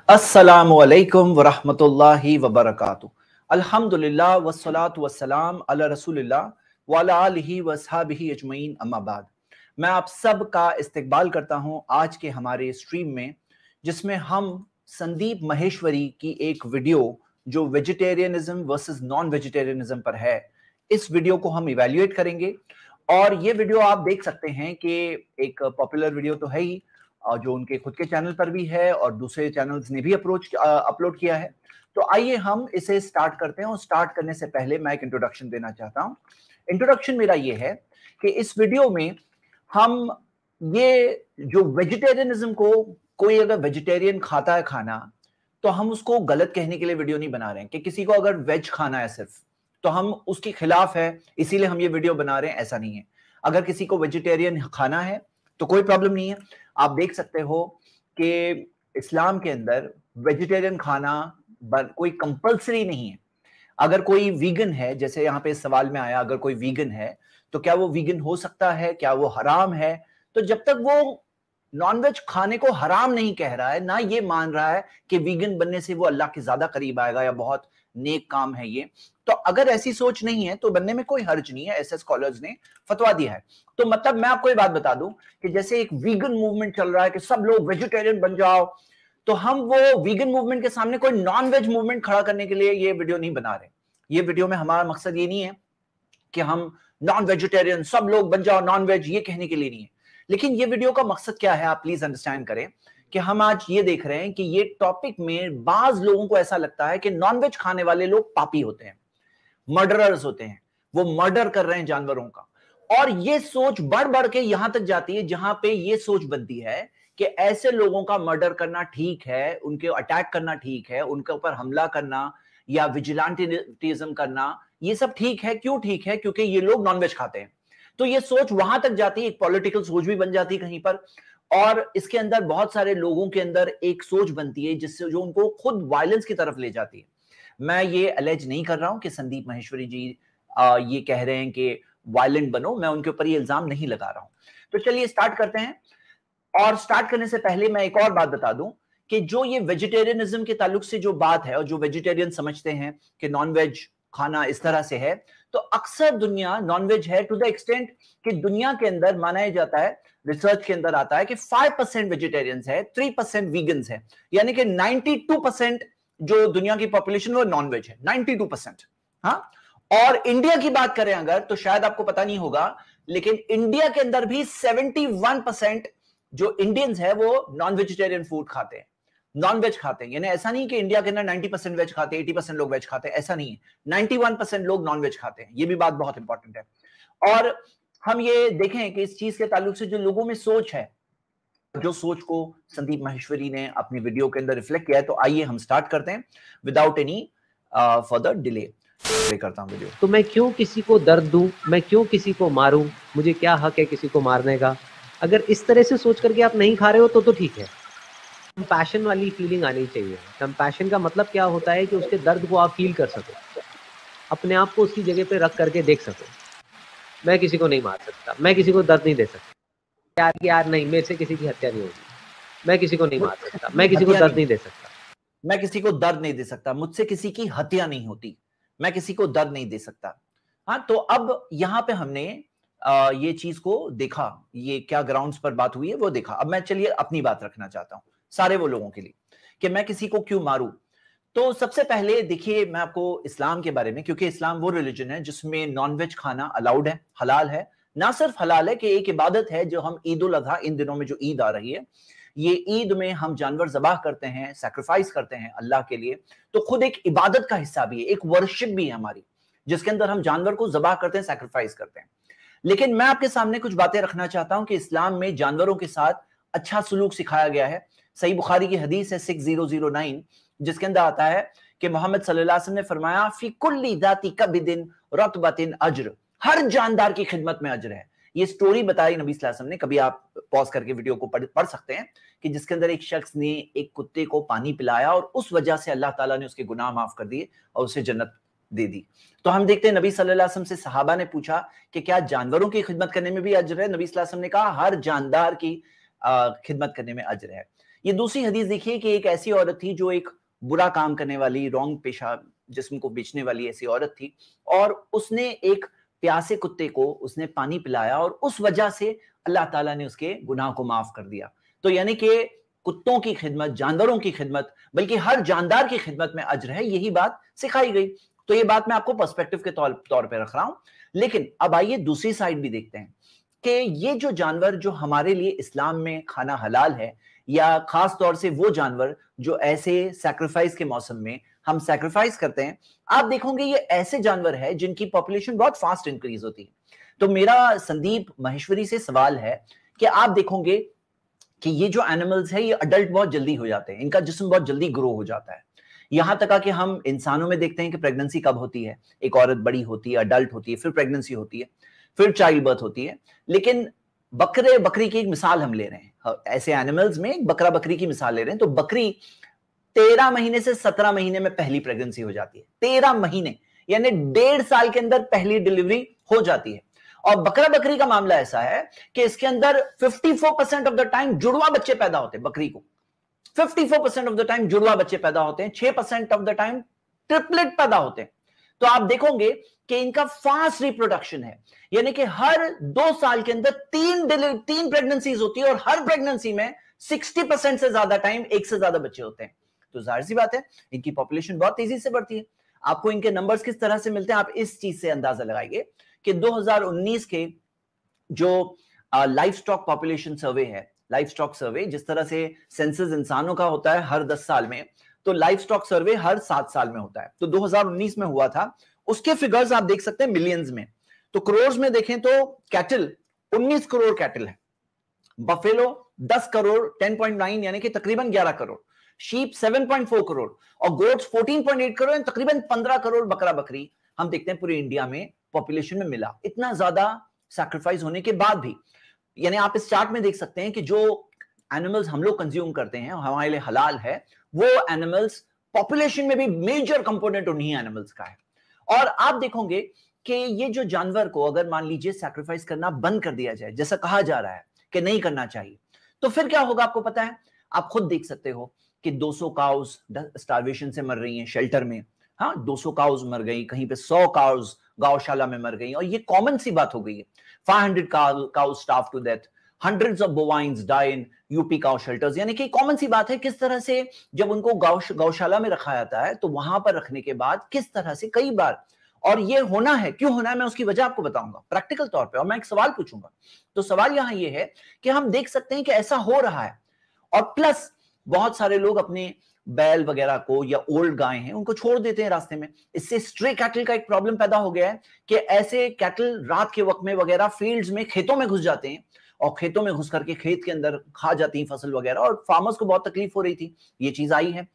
अस्सलामु अलैकुम वरहमतुल्लाहि वबरकातुहू। अल्हम्दुलिल्लाह वस्सलातु वस्सलाम अला रसूलिल्लाह व अला आलिहि व अस्हाबिहि अजमईन अम्मा बाद। मैं आप सब का इस्तकबाल करता हूं आज के हमारे स्ट्रीम में, जिसमें हम संदीप माहेश्वरी की एक वीडियो जो वेजिटेरियनिज्म वर्सेस नॉन वेजिटेरियनिज्म पर है, इस वीडियो को हम इवैल्यूएट करेंगे। और ये वीडियो आप देख सकते हैं कि एक पॉपुलर वीडियो तो है ही, जो उनके खुद के चैनल पर भी है और दूसरे चैनल्स ने भी अपलोड किया है। तो आइए हम इसे स्टार्ट करते हैं। और स्टार्ट करने से पहले मैं एक इंट्रोडक्शन देना चाहता हूं। इंट्रोडक्शन मेरा ये है कि इस वीडियो में हम ये जो वेजिटेरियनिज्म को, कोई अगर वेजिटेरियन खाता है खाना, तो हम उसको गलत कहने के लिए वीडियो नहीं बना रहे हैं कि किसी को अगर वेज खाना है सिर्फ तो हम उसके खिलाफ है इसीलिए हम ये वीडियो बना रहे हैं, ऐसा नहीं है। अगर किसी को वेजिटेरियन खाना है तो कोई प्रॉब्लम नहीं है। आप देख सकते हो कि इस्लाम के अंदर वेजिटेरियन खाना कोई कंपल्सरी नहीं है। अगर कोई वीगन है, जैसे यहाँ पे सवाल में आया, अगर कोई वीगन है तो क्या वो वीगन हो सकता है, क्या वो हराम है? तो जब तक वो नॉनवेज खाने को हराम नहीं कह रहा है, ना ये मान रहा है कि वीगन बनने से वो अल्लाह के ज्यादा करीब आएगा या बहुत नेक काम है ये, तो अगर ऐसी सोच नहीं है तो बनने में कोई हर्ज नहीं है। ऐसे स्कॉलर्स ने फतवा दिया है। तो मतलब मैं आपको ये बात बता दूं कि जैसे एक वीगन मूवमेंट चल रहा है कि सब लोग वेजिटेरियन बन जाओ, तो हम वो वीगन मूवमेंट के सामने कोई नॉन वेज मूवमेंट खड़ा करने के लिए ये वीडियो नहीं बना रहे। ये वीडियो में हमारा मकसद ये नहीं है कि हम नॉन वेजिटेरियन सब लोग बन जाओ नॉन वेज, ये कहने के लिए नहीं है। लेकिन ये वीडियो का मकसद क्या है, आप प्लीज अंडरस्टैंड करें कि हम आज ये देख रहे हैं कि ये टॉपिक में बाज लोगों को ऐसा लगता है कि नॉनवेज खाने वाले लोग पापी होते हैं, मर्डरर्स होते हैं, वो मर्डर कर रहे हैं जानवरों का। और ये सोच बढ़ बढ़ के यहां तक जाती है जहां पे ये सोच बनती है कि ऐसे लोगों का मर्डर करना ठीक है, उनके अटैक करना ठीक है, उनके ऊपर हमला करना या विजिलेंटिज्म करना, ये सब ठीक है। क्यों ठीक है? क्योंकि ये लोग नॉनवेज खाते हैं। तो ये सोच वहां तक जाती है, एक पॉलिटिकल सोच भी बन जाती है कहीं पर। और इसके अंदर बहुत सारे लोगों के अंदर एक सोच बनती है जिससे जो उनको खुद वायलेंस की तरफ ले जाती है। मैं ये अलेज नहीं कर रहा हूं कि संदीप माहेश्वरी जी ये कह रहे हैं कि वायलेंट बनो, मैं उनके ऊपर ये इल्जाम नहीं लगा रहा हूं। तो चलिए स्टार्ट करते हैं। और स्टार्ट करने से पहले मैं एक और बात बता दूं कि जो ये वेजिटेरियनिज्म के ताल्लुक से जो बात है, और जो वेजिटेरियन समझते हैं कि नॉनवेज खाना इस तरह से है, तो अक्सर दुनिया नॉनवेज है टू द एक्सटेंट कि दुनिया के अंदर माना जाता है, रिसर्च के अंदर आता है कि 5% वेजिटेरियंस है, 3% वीगन्स है, यानी कि 92% जो दुनिया की पॉपुलेशन वो नॉनवेज है, 92%। हाँ, और इंडिया की बात करें अगर, तो शायद आपको पता नहीं होगा, लेकिन इंडिया के अंदर भी 71% जो इंडियंस है वो नॉन वेजिटेरियन फूड खाते हैं, नॉन वेज खाते हैं। यानी ऐसा नहीं कि इंडिया के अंदर 90% वेज खाते हैं, 80% लोग वेज खाते हैं, ऐसा नहीं है। 91% लोग नॉन वेज खाते हैं। ये भी बात बहुत इंपॉर्टेंट है। और हम ये देखें कि इस चीज के ताल्लुक से जो लोगों में सोच है, जो सोच को संदीप माहेश्वरी ने अपनी वीडियो के अंदर रिफ्लेक्ट किया है, तो आइए हम स्टार्ट करते हैं without any further delay. Play करता हूं वीडियो। तो मैं क्यों किसी को दर्द दूं, मैं क्यों किसी को मारूं, मुझे क्या हक है किसी को मारने का? अगर इस तरह से सोच करके आप नहीं खा रहे हो तो ठीक है। कंपैशन वाली फीलिंग आनी चाहिए। कंपैशन का मतलब क्या होता है कि उसके दर्द को आप फील कर सको, अपने आप को उसकी जगह पे रख करके देख सको। मैं किसी को नहीं मार सकता, मैं किसी को दर्द नहीं दे सकता, यार नहीं, मेरे से किसी की हत्या नहीं होगी, मैं किसी को नहीं मार सकता, मैं किसी को दर्द नहीं दे सकता, मैं किसी को दर्द नहीं दे सकता, मुझसे किसी की हत्या नहीं होती, मैं किसी को दर्द नहीं दे सकता। हाँ, तो अब यहां पे हमने ये चीज को देखा, ये क्या ग्राउंड्स पर बात हुई है वो देखा। अब मैं चलिए अपनी बात रखना चाहता हूं सारे वो लोगों के लिए कि मैं किसी को क्यों मारूं। तो सबसे पहले देखिए मैं आपको इस्लाम के बारे में, क्योंकि इस्लाम वो रिलीजन है जिसमें नॉनवेज खाना अलाउड है, हलाल है। ना सिर्फ हलाल है कि एक इबादत है जो हम ईद उल अजहा, इन दिनों में जो ईद आ रही है, ये ईद में हम जानवर ज़बाह करते हैं, सैक्रिफाइस करते हैं अल्लाह के लिए, तो खुद एक इबादत का हिस्सा भी है, एक वर्शिप भी है हमारी, जिसके अंदर हम जानवर को ज़बाह करते हैं, सैक्रिफाइस करते हैं। लेकिन मैं आपके सामने कुछ बातें रखना चाहता हूं कि इस्लाम में जानवरों के साथ अच्छा सलूक सिखाया गया है। सही बुखारी की हदीस है 6009, जिसके अंदर आता है कि मोहम्मद सल्लल्लाहु अलैहि वसल्लम ने फरमाया, फी कुल्ली दाती कबिदिन रतबतिन अज्र, हर जानदार की खिदमत में अज्र है। ये स्टोरी बताई नबी सल्लल्लाहु अलैहि वसल्लम ने, कभी आप पॉज करके वीडियो को पढ़ सकते हैं, कि जिसके अंदर एक शख्स ने एक कुत्ते को पानी पिलाया और उस वजह से अल्लाह ताला ने उसके गुनाह माफ कर दिए और उसे जन्नत दे दी। तो हम देखते हैं नबी सल्लल्लाहु अलैहि वसल्लम से सहाबा ने पूछा कि क्या जानवरों की खिदमत करने में भी अज्र है? नबी सल्लल्लाहु अलैहि वसल्लम ने कहा हर जानदार की खिदमत करने में अज्र है। ये दूसरी हदीस देखिए कि एक ऐसी औरत थी जो एक बुरा काम करने वाली, रॉन्ग पेशा जिस्म को बेचने वाली ऐसी औरत थी, और उसने एक प्यासे कुत्ते को उसने पानी पिलाया और उस वजह से अल्लाह ताला ने उसके गुनाह को माफ कर दिया। तो यानी कि कुत्तों की खिदमत, जानवरों की खिदमत, बल्कि हर जानदार की खिदमत में अज्र है, यही बात सिखाई गई। तो ये बात मैं आपको पर्सपेक्टिव के तौर पे रख रहा हूं। लेकिन अब आइए दूसरी साइड भी देखते हैं कि ये जो जानवर जो हमारे लिए इस्लाम में खाना हलाल है, या खास तौर से वो जानवर जो ऐसे सैक्रिफाइस के मौसम में हम सैक्रिफाइस करते हैं, आप देखोगे ये ऐसे जानवर है जिनकी पॉपुलेशन बहुत फास्ट इंक्रीज होती है। तो मेरा संदीप महेश्वरी से सवाल है कि आप देखोगे कि ये जो एनिमल्स है ये अडल्ट बहुत जल्दी हो जाते हैं, इनका जिस्म बहुत जल्दी ग्रो हो जाता है। यहां तक कि हम इंसानों में देखते हैं कि प्रेगनेंसी कब होती है, एक औरत बड़ी होती है, अडल्ट होती है, फिर प्रेगनेंसी होती है, फिर चाइल्ड बर्थ होती है। लेकिन बकरे बकरी की एक मिसाल हम ले रहे हैं, ऐसे एनिमल्स में बकरा बकरी की मिसाल ले रहे हैं। तो बकरी 13 महीने से 17 महीने में पहली प्रेगनेंसी हो जाती है। 13 महीने यानी 1.5 साल के अंदर पहली डिलीवरी हो जाती है। और बकरा बकरी का मामला ऐसा है कि इसके अंदर 54% ऑफ द टाइम जुड़वा बच्चे पैदा होते हैं। बकरी को 54% ऑफ द टाइम जुड़वा बच्चे पैदा होते हैं, 6% ऑफ द टाइम ट्रिपलेट पैदा होते हैं। तो आप देखोगे कि इनका फास्ट रिप्रोडक्शन है, यानी कि हर 2 साल के अंदर 3 प्रेगनेंसीज होती है, और हर प्रेगनेंसी में 60% से ज्यादा टाइम एक से ज्यादा बच्चे होते हैं। तो जाहिर सी बात है इनकी पॉपुलेशन बहुत तेजी से बढ़ती है। आपको इनके नंबर्स किस तरह से मिलते हैं, आप इस चीज से अंदाजा लगाइए कि 2019 के जो लाइफ स्टॉक पॉपुलेशन सर्वे है, लाइफ स्टॉक सर्वे जिस तरह से सेंसस इंसानों का होता है हर 10 साल में, तो लाइफ स्टॉक सर्वे हर 7 साल में होता है। तो 2019 में हुआ था, उसके फिगर्स आप देख सकते हैं मिलियंस में। तो करोड़ में देखें तो कैटल 19 करोड़ कैटल है, बफेलो 10 करोड़ 10.9 यानी कि तकरीबन 11 करोड़, शीप 7.4 करोड़, और गोट्स 14.8 करोड़, तकरीबन 15 करोड़ बकरा बकरी हम देखते हैं पूरी इंडिया में पॉपुलेशन में मिला। इतना ज्यादा सैक्रिफाइस होने के बाद भी, यानी आप इस चार्ट में देख सकते हैं कि जो एनिमल्स हम लोग कंज्यूम करते हैं हमारे लिए हलाल है, वो एनिमल्स पॉपुलेशन में भी मेजर कंपोनेंट उन्हीं एनिमल्स का है। और आप देखोगे कि ये जो जानवर को अगर मान लीजिए सैक्रिफाइस करना बंद कर दिया जाए, जैसा कहा जा रहा है कि नहीं करना चाहिए, तो फिर क्या होगा आपको पता है। आप खुद देख सकते हो कि 200 काउज स्टार्वेशन से मर रही हैं शेल्टर में। हाँ, 200 काउज मर गई, कहीं पे 100 काउज गौशाला में मर गई, और ये कॉमन सी बात हो गई है। 500 cows starve to death, hundreds of bovines die in UP cow shelters, यानी कि कॉमन सी बात है किस तरह से जब उनको गौशाला में रखा जाता है तो वहां पर रखने के बाद किस तरह से कई बार, और ये होना है, क्यों होना है मैं उसकी वजह आपको बताऊंगा प्रैक्टिकल तौर पे, और मैं एक सवाल पूछूंगा। तो सवाल यहां ये है कि हम देख सकते हैं कि ऐसा हो रहा है, और प्लस बहुत सारे लोग अपने बैल वगैरह को या ओल्ड गाय हैं उनको छोड़ देते हैं रास्ते में। इससे स्ट्रे कैटल का एक प्रॉब्लम पैदा हो गया है कि ऐसे कैटल रात के वक्त में वगैरह फील्ड्स में, खेतों में घुस जाते हैं, और खेतों में घुस करके खेत के अंदर खा जाती हैं फसल वगैरह, और फार्मर्स को बहुत तकलीफ हो रही थी। ये चीज आई है,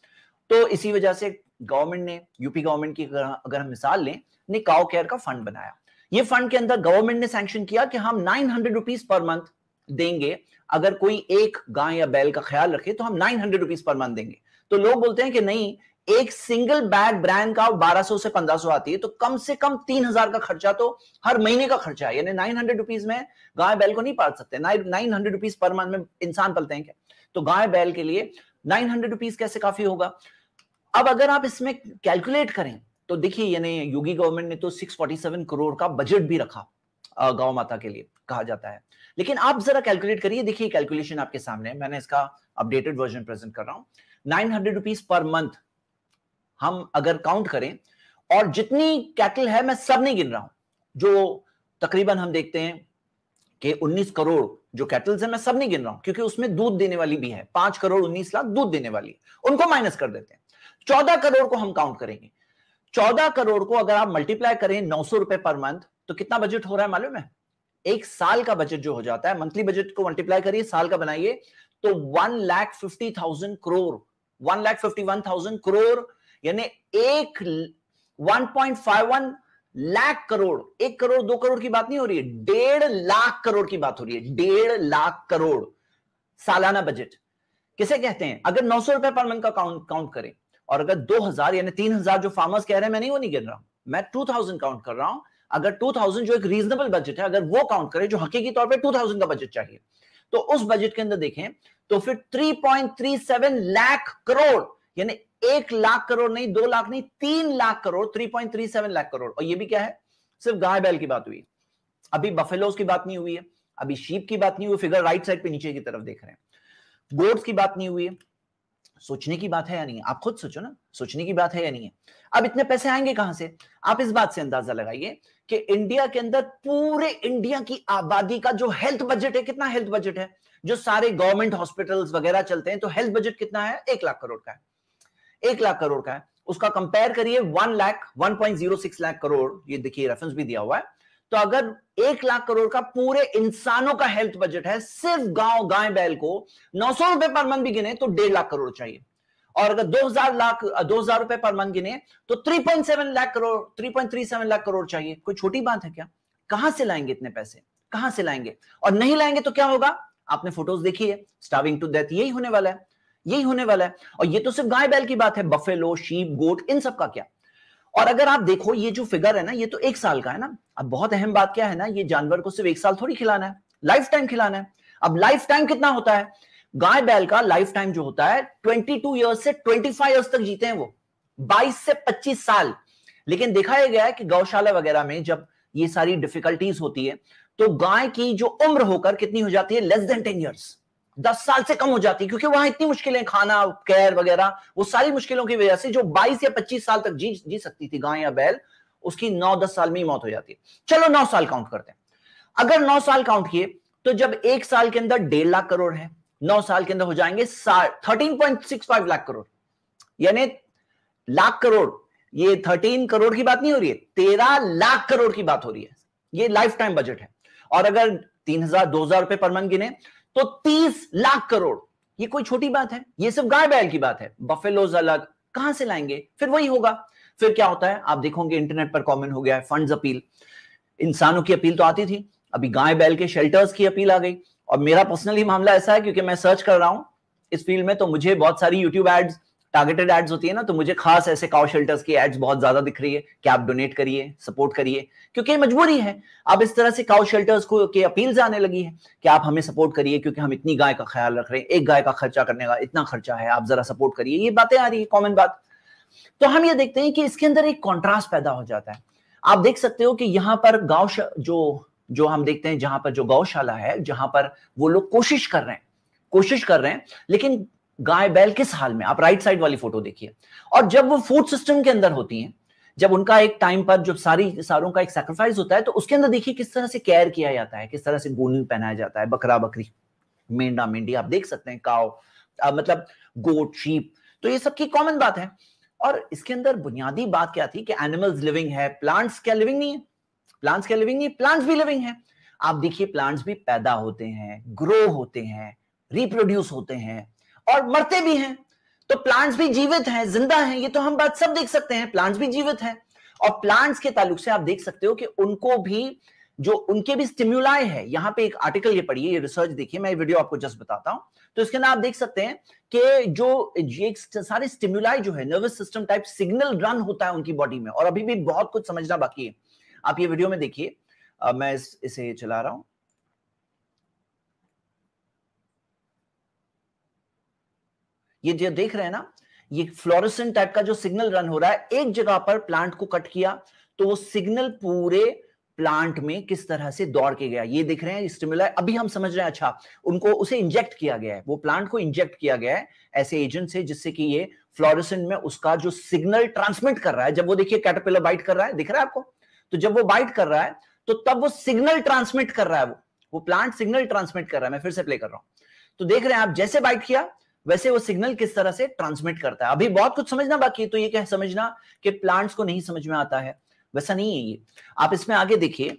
तो इसी वजह से गवर्नमेंट ने, यूपी गवर्नमेंट की अगर हम मिसाल लें, ने काउ केयर का फंड बनाया। ये फंड के अंदर गवर्नमेंट ने सैंक्शन किया कि हम 900 रुपीज पर मंथ देंगे, अगर कोई एक गाय या बैल का ख्याल रखे तो हम 900 रुपीज पर मंथ देंगे। तो लोग बोलते हैं कि नहीं, एक सिंगल बैग ब्रांड का 1200 से 1500 आती है, तो कम से कम 3000 का खर्चा तो हर महीने का खर्चा है, यानी 900 रुपीज में गाय बैल को नहीं पाल सकते। 900 रुपीज पर मंथ में इंसान पलते हैं क्या? तो गाय बैल के लिए 900 रुपीज कैसे काफी होगा? अब अगर आप इसमें कैलकुलेट करें तो देखिए, यानी योगी गवर्नमेंट ने तो 647 करोड़ का बजट भी रखा गौ माता के लिए, कहा जाता है। लेकिन आप जरा कैलकुलेट करिए, देखिए कैलकुलेशन आपके सामने, मैंने इसका अपडेटेड वर्जन प्रेजेंट कर रहा हूं। 900 रुपीज पर मंथ हम अगर काउंट करें, और जितनी कैटल है मैं सब नहीं गिन रहा हूं, जो तकरीबन हम देखते हैं कि 19 करोड़ जो कैटल्स है, मैं सब नहीं गिन रहा हूं क्योंकि उसमें दूध देने वाली भी है, 5 करोड़ 19 लाख दूध देने वाली है, उनको माइनस कर देते हैं। 14 करोड़ को हम काउंट करेंगे। 14 करोड़ को अगर आप मल्टीप्लाई करें 900 रुपए पर मंथ, तो कितना बजट हो रहा है मालूम है? एक साल का बजट जो हो जाता है, मंथली बजट को मल्टीप्लाई करिए, साल का बनाइए, तो 1,50,000 करोड़, 1,51,000 करोड़, यानी 1.51 लाख करोड़। 1 करोड़ 2 करोड़ की बात नहीं हो रही है, 1.5 लाख करोड़ की बात हो रही है। 1.5 लाख करोड़ सालाना बजट किसे कहते हैं? अगर 900 रुपए पर मंथ का काउंट करें, और अगर 2000 यानी 3000 जो फार्मर्स कह रहे हैं, मैं नहीं वो नहीं गिन रहा हूं, मैं 2000 काउंट कर रहा हूं। अगर 2000 जो एक रीजनेबल बजट है, अगर वो काउंट करें, जो हकीकी तौर पे 2000 का बजट चाहिए, तो उस बजट के अंदर देखें तो फिर 3.37 लाख करोड़, यानी 1 लाख करोड़ नहीं, 2 लाख नहीं, 3 लाख करोड़, 3.37 लाख करोड़। और ये भी क्या है, सिर्फ गाय बैल की बात हुई, अभी बफेलोज की बात नहीं हुई है, अभी शीप की बात नहीं हुई, फिगर राइट साइड पे नीचे की तरफ देख रहे हैं, गोट्स की बात नहीं हुई है। सोचने की बात है या नहीं है, आप खुद सोचो ना, सोचने की बात है या नहीं है। अब इतने पैसे आएंगे कहां से, आप इस बात से अंदाजा लगाइए कि इंडिया के अंदर पूरे इंडिया की आबादी का जो हेल्थ बजट है, कितना हेल्थ बजट है, जो सारे गवर्नमेंट हॉस्पिटल्स वगैरह चलते हैं, तो हेल्थ बजट कितना है, 1 लाख करोड़ का है, 1 लाख करोड़ का है। उसका कंपेयर करिए 1.06 लाख करोड़, ये देखिए रेफरेंस भी दिया हुआ है। तो अगर 1 लाख करोड़ का पूरे इंसानों का हेल्थ बजट है, सिर्फ गांव गाय बैल को 900 रुपए पर मंथ भी गिने तो 1.5 लाख करोड़ चाहिए, और अगर 2000 रुपए पर मंथ गिने तो 3.7 लाख करोड़, 3.37 लाख करोड़ चाहिए। कोई छोटी बात है क्या? कहां से लाएंगे इतने पैसे, कहां से लाएंगे? और नहीं लाएंगे तो क्या होगा, आपने फोटोज देखी है, स्टार्विंग टू डेथ, यही होने वाला है, यही होने वाला है। और ये तो सिर्फ गाय बैल की बात है, बफेलो, शीप, गोट, इन सब का क्या? और अगर आप देखो ये जो फिगर है ना, ये तो 1 साल का है ना। अब बहुत अहम बात क्या है ना, ये जानवर को सिर्फ 1 साल थोड़ी खिलाना है, लाइफ टाइम खिलाना है। अब लाइफ टाइम कितना होता है, गाय बैल का लाइफ टाइम जो होता है 22 ईयर्स से 25 ईयर्स तक जीते हैं वो, 22 से 25 साल। लेकिन देखा यह गया है कि गौशाला वगैरह में जब ये सारी डिफिकल्टीज होती है तो गाय की जो उम्र होकर कितनी हो जाती है, लेस देन 10 ईयर्स, 10 साल से कम हो जाती है, क्योंकि वहां इतनी मुश्किलें, खाना, केयर वगैरह, वो सारी मुश्किलों की वजह से जो 22 या 25 साल तक जी सकती थी गाय या बैल, उसकी 9-10 साल में ही मौत हो जाती है। चलो 9 साल काउंट करते हैं। अगर 9 साल काउंट किए तो जब 1 साल के अंदर 1.5 लाख करोड़ है, 9 साल के अंदर हो जाएंगे 13.65 लाख करोड़, यानी लाख करोड़। ये 13 करोड़ की बात नहीं हो रही है, 13 लाख करोड़ की बात हो रही है। ये लाइफ टाइम बजट है। और अगर 3,000-2,000 रुपए पर मंथ गिने तो 30 लाख करोड़। ये कोई छोटी बात है, ये सिर्फ गाय बैल की बात है, बफेलोज अलग, कहां से लाएंगे? फिर वही होगा। फिर क्या होता है, आप देखोगे इंटरनेट पर कॉमन हो गया है फंड्स अपील। इंसानों की अपील तो आती थी, अभी गाय बैल के शेल्टर्स की अपील आ गई। और मेरा पर्सनली मामला ऐसा है, क्योंकि मैं सर्च कर रहा हूं इस फील्ड में, तो मुझे बहुत सारी यूट्यूब एड्स, टारगेटेड एड्स होती है ना, तो मुझे खास ऐसे काउ शेल्टर्स की एड्स बहुत ज्यादा दिख रही है कि आप डोनेट करिए, सपोर्ट करिए, क्योंकि मजबूरी है। अब इस तरह से काउ शेल्टर्स को की अपील्स आने लगी है कि आप हमें सपोर्ट करिए, क्योंकि हम इतनी गाय का ख्याल रख रहे हैं, एक गाय का खर्चा करने का इतना खर्चा है, आप जरा सपोर्ट करिए। ये बातें आ रही है, कॉमन बात। तो हम ये देखते हैं कि इसके अंदर एक कॉन्ट्रास्ट पैदा हो जाता है। आप देख सकते हो कि यहां पर गांव जो हम देखते हैं, जहां पर जो गौशाला है, जहां पर वो लोग कोशिश कर रहे हैं, लेकिन गाय बैल किस हाल में, आप राइट साइड वाली फोटो देखिए। और जब वो फूड सिस्टम के अंदर होती हैं, जब उनका एक टाइम पर जब सारों का एक सैक्रिफाइस होता है, तो उसके अंदर देखिए किस तरह से केयर किया जाता है, किस तरह से गोनी पहनाया जाता है, बकरा बकरी, मेंढा मेंढी, आप देख सकते हैं, काव, मतलब गोट, शीप। तो ये सबकी कॉमन बात है। और इसके अंदर बुनियादी बात क्या थी कि एनिमल्स लिविंग है, प्लांट्स क्या लिविंग नहीं है? प्लांट्स क्या लिविंग नहीं? प्लांट्स भी लिविंग है। आप देखिए प्लांट्स भी पैदा होते हैं, ग्रो होते हैं, रिप्रोड्यूस होते हैं और मरते भी हैं। तो प्लांट्स भी जीवित हैं, जिंदा हैं, ये तो हम बात सब देख सकते हैं, प्लांट्स भी जीवित हैं। और प्लांट्स के ताल्लुक से आप देख सकते हो कि उनको भी जो उनके भी स्टिम्युलाई है। यहां पे एक आर्टिकल ये पढ़िए, ये रिसर्च देखिए, मैं ये वीडियो आपको जस्ट बताता हूं। तो इसके अंदर आप देख सकते हैं कि जो ये सारे स्टिम्युलाई जो है, nervous system type signal run होता है उनकी बॉडी में, और अभी भी बहुत कुछ समझना बाकी है। आप ये वीडियो में देखिए, मैं इसे चला रहा हूं। ये जो देख रहे हैं ना, ये फ्लोरेसेंट टाइप का जो सिग्नल रन हो रहा है, एक जगह पर प्लांट को कट किया तो वो सिग्नल पूरे प्लांट में किस तरह से दौड़ के गया। ये दिख रहे हैं स्टिमुलाई, अभी हम समझ रहे हैं, अच्छा उनको उसे इंजेक्ट किया गया है, वो प्लांट को इंजेक्ट किया गया है ऐसे एजेंट से, जिससे कि ये फ्लोरेसेंट में उसका जो सिग्नल ट्रांसमिट कर रहा है। जब वो देखिए कैटरपिलर बाइट कर रहा है, दिख रहा है आपको? तो जब वो बाइट कर रहा है तो तब वो सिग्नल ट्रांसमिट कर रहा है, वो प्लांट सिग्नल ट्रांसमिट कर रहा है। मैं फिर से प्ले कर रहा हूं, तो देख रहे हैं आप, जैसे बाइट किया वैसे वो सिग्नल किस तरह से ट्रांसमिट करता है। अभी बहुत कुछ समझना बाकी है, तो ये क्या समझना कि प्लांट्स को नहीं समझ में आता है, वैसा नहीं है ये। आप इसमें आगे देखिए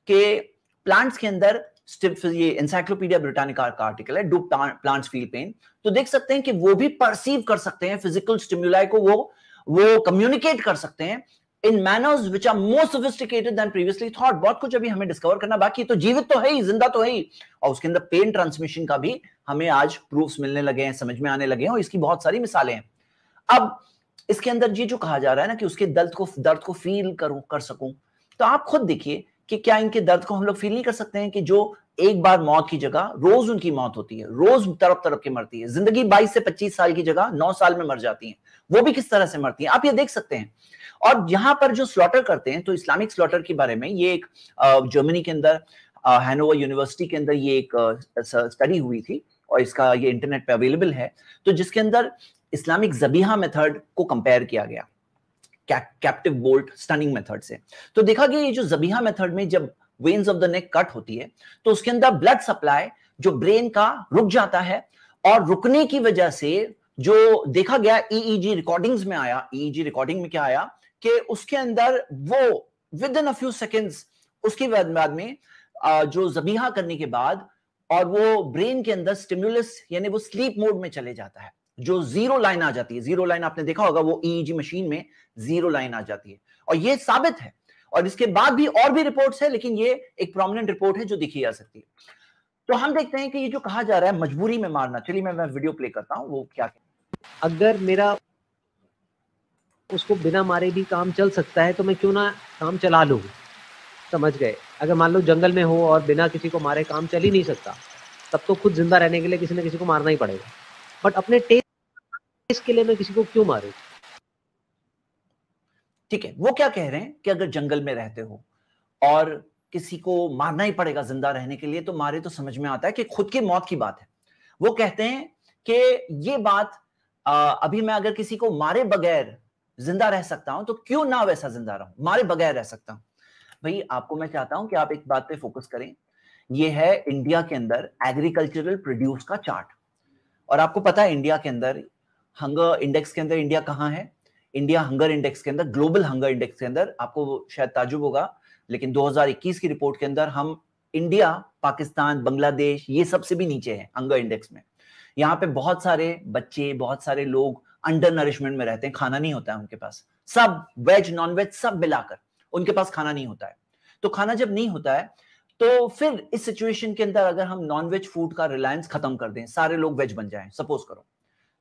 कि प्लांट्स के अंदर, ये एनसाइक्लोपीडिया ब्रिटानिका का आर्टिकल है, डू प्लांट्स फील पेन, तो देख सकते हैं कि वो भी परसीव कर सकते हैं फिजिकल स्टिमुलाई को, वो कम्युनिकेट कर सकते हैं in manners which are more sophisticated than previously thought. बहुत कुछ अभी हमें डिस्कवर करना बाकी है। तो जीवित तो है ही, जिंदा तो है ही, और उसके अंदर पेन ट्रांसमिशन का भी हमें आज प्रूफ्स मिलने लगे हैं, समझ में आने लगे हैं, और इसकी बहुत सारी मिसालें हैं। अब इसके अंदर ये जो कहा जा रहा है ना कि उसके दर्द को फील कर सकूं, तो आप खुद देखिए कि क्या इनके दर्द को हम लोग फील नहीं कर सकते हैं कि जो एक बार मौत की जगह रोज उनकी मौत होती है, रोज तड़प तड़प के मरती है। जिंदगी 22 से 25 साल की जगह 9 साल में मर जाती हैं। वो भी किस तरह से मरती हैं आप ये देख सकते हैं। और यहां पर जो स्लॉटर करते हैं, तो इस्लामिक स्लॉटर के बारे में ये एक जर्मनी के अंदर हैनोवर यूनिवर्सिटी के अंदर ये एक स्टडी हुई थी, और इसका ये इंटरनेट पे अवेलेबल है। तो जिसके अंदर इस्लामिक ज़बीहा मेथड को कंपेयर किया गया कैप्टिव बोल्ट स्टनिंग मेथड से। तो देखा गया ये जो ज़बीहा मेथड में जब veins of the neck cut होती है तो उसके अंदर ब्लड सप्लाई जो ब्रेन का रुक जाता है, और रुकने की वजह से जो देखा गया ईईजी रिकॉर्डिंग्स में आया, ईईजी रिकॉर्डिंग में क्या आया कि उसके अंदर वो with in a few seconds उसके बाद में जो ज़बीहा करने के बाद, और वो ब्रेन के अंदर स्टिमुलस यानी वो स्लीप मोड में चले जाता है, जो जीरो लाइन आ जाती है। जीरो लाइन आपने देखा होगा, वो ईईजी मशीन में जीरो लाइन आ जाती है, और ये साबित है। और इसके बाद भी और भी रिपोर्ट्स है, लेकिन ये एक प्रोमिनेंट रिपोर्ट है जो दिखी जा सकती है। तो हम देखते हैं कि ये जो कहा जा रहा है मजबूरी में मारना, चलिए मैं वीडियो प्ले करता हूं वो क्या कहता है। अगर मेरा उसको बिना मारे भी काम चल सकता है तो मैं क्यों ना काम चला लूं, समझ गए। अगर मान लो जंगल में हो और बिना किसी को मारे काम चल ही नहीं सकता, तब तो खुद जिंदा रहने के लिए किसी न किसी को मारना ही पड़ेगा। बट अपने टेस्ट के लिए मैं किसी को क्यों मारूं? ठीक है, वो क्या कह रहे हैं कि अगर जंगल में रहते हो और किसी को मारना ही पड़ेगा जिंदा रहने के लिए, तो मारे, तो समझ में आता है कि खुद की मौत की बात है। वो कहते हैं कि ये बात अभी मैं अगर किसी को मारे बगैर जिंदा रह सकता हूं तो क्यों ना वैसा जिंदा रहूं, मारे बगैर रह सकता हूं। भाई आपको मैं चाहता हूं कि आप एक बात पे फोकस करें। ये है इंडिया के अंदर एग्रीकल्चरल प्रोड्यूस का चार्ट, और आपको पता है इंडिया के अंदर हंगर इंडेक्स के अंदर इंडिया कहां है। इंडिया हंगर इंडेक्स के अंदर, ग्लोबल हंगर इंडेक्स के अंदर, आपको शायद ताजुब होगा लेकिन 2021 की रिपोर्ट के अंदर हम इंडिया, पाकिस्तान, बांग्लादेश ये सबसे भी नीचे है हंगर इंडेक्स में। यहाँ पे बहुत सारे बच्चे, बहुत सारे लोग अंडर नरिशमेंट में रहते हैं, खाना नहीं होता है उनके पास, सब वेज नॉन वेज सब मिलाकर उनके पास खाना नहीं होता है। तो खाना जब नहीं होता है तो फिर इस सिचुएशन के अंदर अगर हम नॉन वेज फूड का रिलायंस खत्म कर दें, सारे लोग वेज बन जाएं सपोज करो,